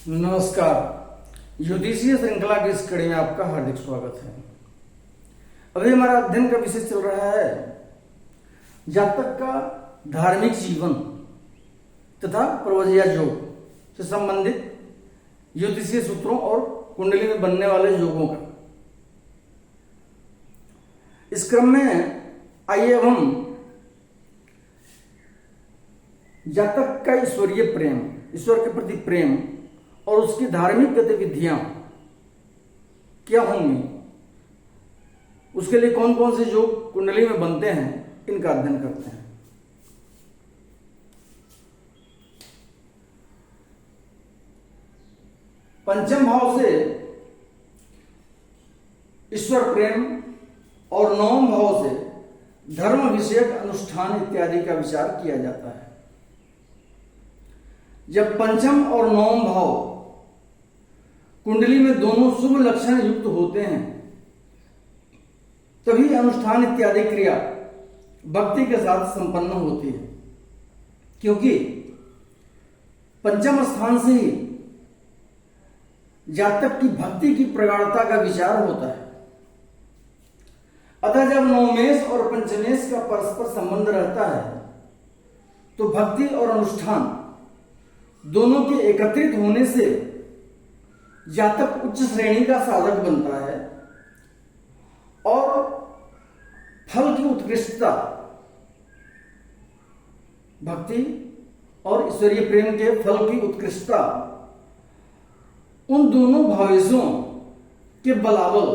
नमस्कार। ज्योतिषीय श्रृंखला की इस कड़ी में आपका हार्दिक स्वागत है। अभी हमारा अध्ययन का विषय चल रहा है जातक का धार्मिक जीवन तथा प्रवज्या योग से संबंधित ज्योतिषीय सूत्रों और कुंडली में बनने वाले योगों का। इस क्रम में आइए अब हम जातक का ईश्वरीय प्रेम, ईश्वर के प्रति प्रेम और उसकी धार्मिक गतिविधियां क्या होंगी, उसके लिए कौन कौन से योग कुंडली में बनते हैं, इनका अध्ययन करते हैं। पंचम भाव से ईश्वर प्रेम और नवम भाव से धर्म विषयक अनुष्ठान इत्यादि का विचार किया जाता है। जब पंचम और नवम भाव कुंडली में दोनों शुभ लक्षण युक्त होते हैं तभी अनुष्ठान इत्यादि क्रिया भक्ति के साथ संपन्न होती है, क्योंकि पंचम स्थान से ही जातक की भक्ति की प्रगाढ़ता का विचार होता है। अतः जब नवमेश और पंचमेश का परस्पर संबंध रहता है तो भक्ति और अनुष्ठान दोनों के एकत्रित होने से जातक उच्च श्रेणी का साधक बनता है और फल की उत्कृष्टता, भक्ति और ईश्वरीय प्रेम के फल की उत्कृष्टता उन दोनों भावेशों के बलाबल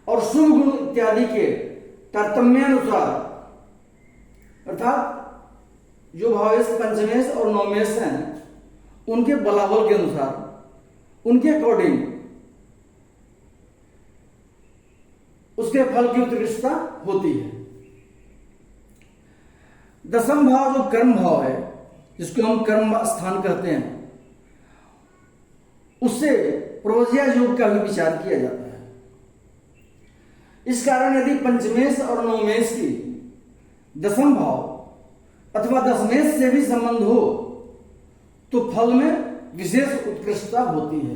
और शुभ गुण इत्यादि के तारतम्यानुसार, अर्थात जो भावेश पंचमेश और नवमेश हैं उनके बलाबल के अनुसार, उनके अकॉर्डिंग उसके फल की उत्कृष्टता होती है। दसम भाव जो कर्म भाव है, जिसको हम कर्म स्थान कहते हैं, उससे प्रवज्या योग का भी विचार किया जाता है। इस कारण यदि पंचमेश और नवमेश की दसम भाव अथवा दशमेश से भी संबंध हो तो फल में विशेष उत्कृष्टता होती है।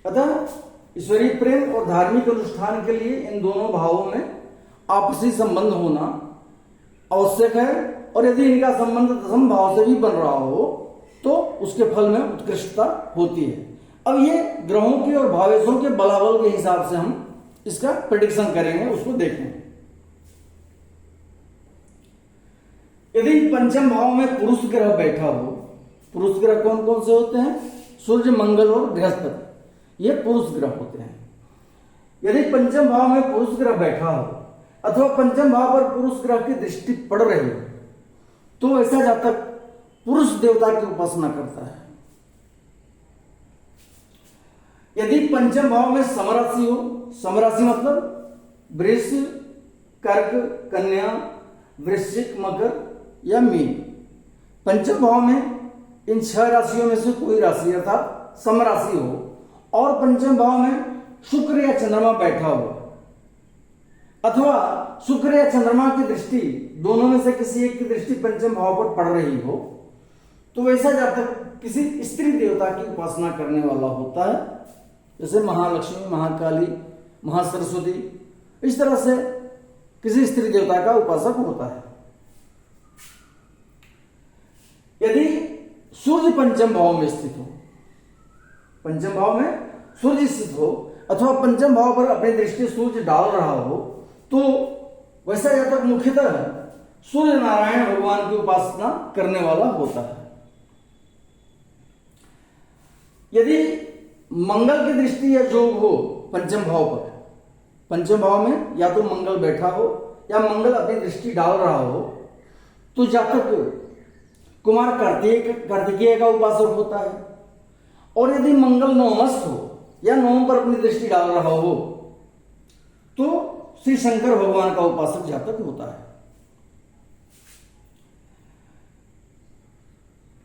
अतः ईश्वरीय प्रेम और धार्मिक अनुष्ठान के लिए इन दोनों भावों में आपसी संबंध होना आवश्यक है, और यदि इनका संबंध दसम भाव से भी बन रहा हो तो उसके फल में उत्कृष्टता होती है। अब ये ग्रहों के और भावेशों के बलाबल के हिसाब से हम इसका प्रेडिक्शन करेंगे, उसको देखें। यदि पंचम भाव में पुरुष ग्रह बैठा हो, पुरुष ग्रह कौन कौन से होते हैं? सूर्य, मंगल और बृहस्पति, ये पुरुष ग्रह होते हैं। यदि पंचम भाव में पुरुष ग्रह बैठा हो अथवा पंचम भाव पर पुरुष ग्रह की दृष्टि पड़ रही हो तो ऐसा जातक पुरुष देवता की उपासना करता है। यदि पंचम भाव में समराशि हो, समराशि मतलब वृष, कर्क, कन्या, वृश्चिक, मकर या मीन, पंचम भाव में इन 6 राशियों में से कोई राशि अर्थात समराशि हो और पंचम भाव में शुक्र या चंद्रमा बैठा हो अथवा शुक्र या चंद्रमा की दृष्टि, दोनों में से किसी एक की दृष्टि पंचम भाव पर पड़ रही हो तो वैसा जातक किसी स्त्री देवता की उपासना करने वाला होता है, जैसे महालक्ष्मी, महाकाली, महासरस्वती, इस तरह से किसी स्त्री देवता का उपासक होता है। यदि सूर्य पंचम भाव में स्थित हो, पंचम भाव में सूर्य स्थित हो अथवा पंचम भाव पर अपनी दृष्टि सूर्य डाल रहा हो तो वैसा जातक मुख्यतः सूर्य नारायण भगवान की उपासना करने वाला होता है। यदि मंगल की दृष्टि या योग हो पंचम भाव पर, पंचम भाव में या तो मंगल बैठा हो या मंगल अपनी दृष्टि डाल रहा हो तो जातक कुमार कार्तिकेय का उपासक होता है। और यदि मंगल नवमस्थ हो या नवम पर अपनी दृष्टि डाल रहा हो तो श्री शंकर भगवान का उपासक जातक होता है।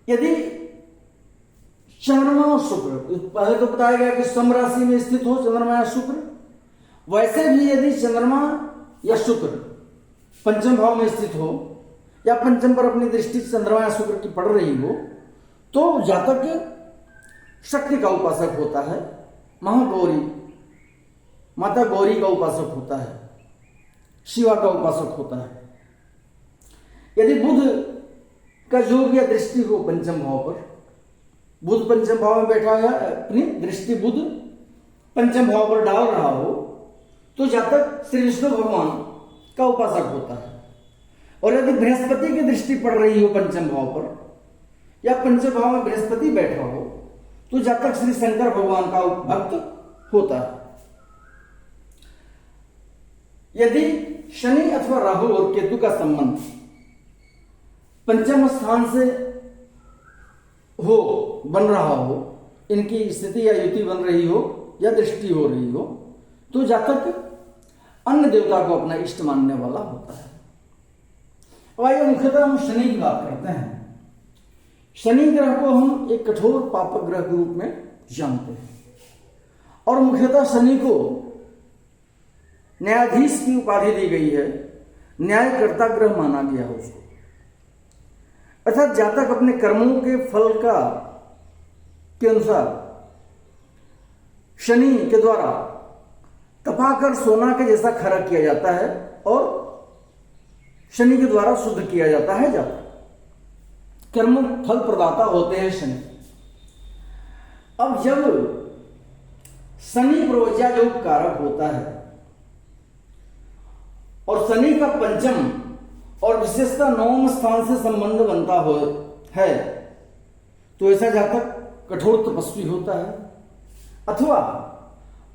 यदि चंद्रमा और शुक्र, पहले तो बताया गया कि सम राशि में स्थित हो चंद्रमा या शुक्र, वैसे भी यदि चंद्रमा या शुक्र पंचम भाव में स्थित हो या पंचम पर अपनी दृष्टि चंद्रमा या शुक्र की पड़ रही हो तो जातक शक्ति का उपासक होता है, महागौरी माता गौरी का उपासक होता है, शिवा का उपासक होता है। यदि बुध का योग या दृष्टि हो पंचम भाव पर, बुध पंचम भाव में बैठा है, अपनी दृष्टि बुध पंचम भाव पर डाल रहा हो, तो जातक श्री विष्णु भगवान का उपासक होता है। और यदि बृहस्पति की दृष्टि पड़ रही हो पंचम भाव पर या पंचम भाव में बृहस्पति बैठा हो, तो जातक श्री शंकर भगवान का भक्त होता है। यदि शनि अथवा राहु और केतु का संबंध पंचम स्थान से हो, बन रहा हो, इनकी स्थिति या युति बन रही हो या दृष्टि हो रही हो, तो जातक अन्य देवता को अपना इष्ट मानने वाला होता है। अब आइए मुख्यतः हम शनि की बात करते हैं। शनि ग्रह को हम एक कठोर पापक ग्रह के रूप में जानते हैं और मुख्यतः शनि को न्यायाधीश की उपाधि दी गई है, न्यायकर्ता ग्रह माना गया है उसको। अर्थात जातक अपने कर्मों के फल के अनुसार शनि के द्वारा तपाकर सोना के जैसा खरा किया जाता है और शनि के द्वारा शुद्ध किया जाता है जातक। कर्म फल प्रदाता होते हैं शनि। अब जब शनि प्रवज्या योग कारक होता है और शनि का पंचम और विशेषतः नवम स्थान से संबंध बनता है, तो ऐसा जातक कठोर तपस्वी होता है अथवा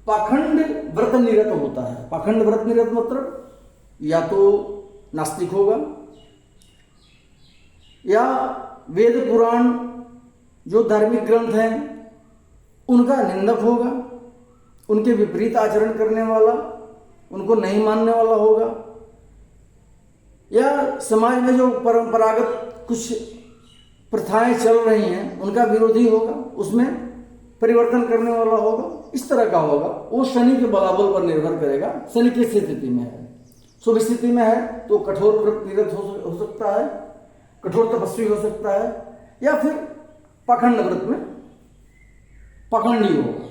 पाखंड व्रत निरत होता है। पाखंड व्रत निरत मतलब या तो नास्तिक होगा या वेद पुराण जो धार्मिक ग्रंथ हैं उनका निंदक होगा, उनके विपरीत आचरण करने वाला, उनको नहीं मानने वाला होगा, या समाज में जो परंपरागत कुछ प्रथाएं चल रही हैं उनका विरोधी होगा, उसमें परिवर्तन करने वाला होगा, इस तरह का होगा। वो शनि के बलाबल पर निर्भर करेगा। शनि किस स्थिति में है, शुभ स्थिति में है तो कठोर व्रत निरत हो सकता है, कठोर तपस्वी हो सकता है, या फिर पाखंड व्रत में पाखंडी होगा।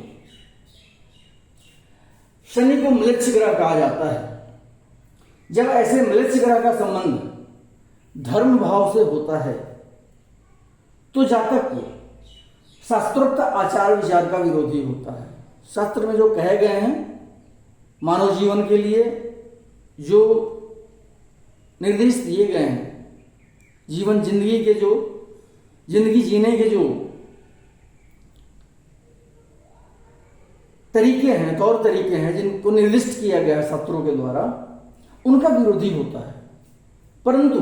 शनि को म्लेच्छ ग्रह कहा जाता है। जब ऐसे म्लेच्छ ग्रह का संबंध धर्म भाव से होता है तो जातक को शास्त्रोक्त आचार विचार का विरोधी होता है। शास्त्र में जो कहे गए हैं मानव जीवन के लिए, जो निर्देश दिए गए हैं, जिंदगी जीने के जो तरीके हैं, तौर तरीके हैं, जिनको निर्दिष्ट किया गया है शास्त्रों के द्वारा, उनका विरोधी होता है। परंतु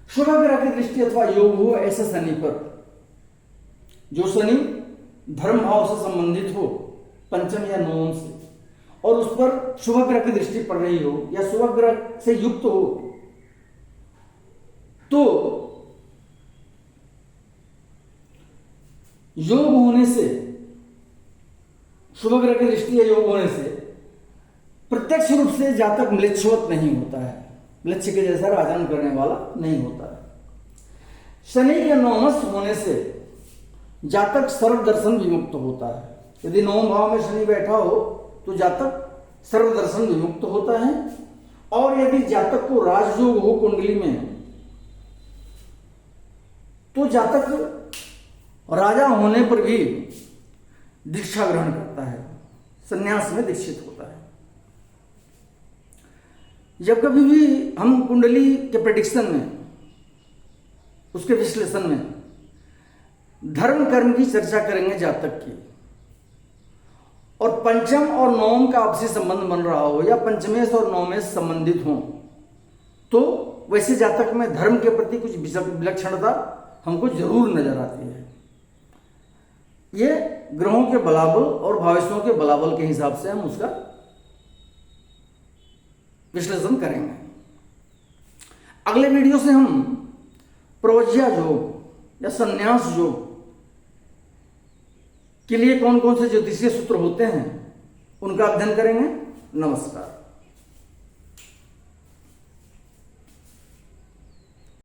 शुभ ग्रह की दृष्टि अथवा योग हो ऐसे शनि पर, जो शनि धर्म भाव से संबंधित हो पंचम या नवम से, और उस पर शुभ ग्रह की दृष्टि पड़ रही हो या शुभ ग्रह से युक्त हो, तो योग होने से, शुभ ग्रह की दृष्टि या योग होने से प्रत्यक्ष रूप से जातक म्लेच्छवत नहीं होता है, म्लेच्छ के जैसा आचरण करने वाला नहीं होता है। शनि के नवमस्थ होने से जातक सर्व दर्शन विमुक्त होता है। यदि नवम भाव में शनि बैठा हो तो जातक सर्व दर्शन विमुक्त होता है। और यदि जातक को राजयोग हो कुंडली में, तो जातक राजा होने पर भी दीक्षा ग्रहण करता है, संन्यास में दीक्षित होता है। जब कभी भी हम कुंडली के प्रेडिक्शन में, उसके विश्लेषण में धर्म कर्म की चर्चा करेंगे जातक की, और पंचम और नवम का आपसी संबंध बन रहा हो या पंचमेश और नवमेश संबंधित हो, तो वैसे जातक में धर्म के प्रति कुछ विलक्षणता हमको जरूर नजर आती है। ये ग्रहों के बलाबल और भावेशों के बलाबल के हिसाब से हम उसका विश्लेषण करेंगे। अगले वीडियो से हम प्रवज्या योग या संन्यास योग के लिए कौन कौन से ज्योतिषीय सूत्र होते हैं उनका अध्ययन करेंगे। नमस्कार।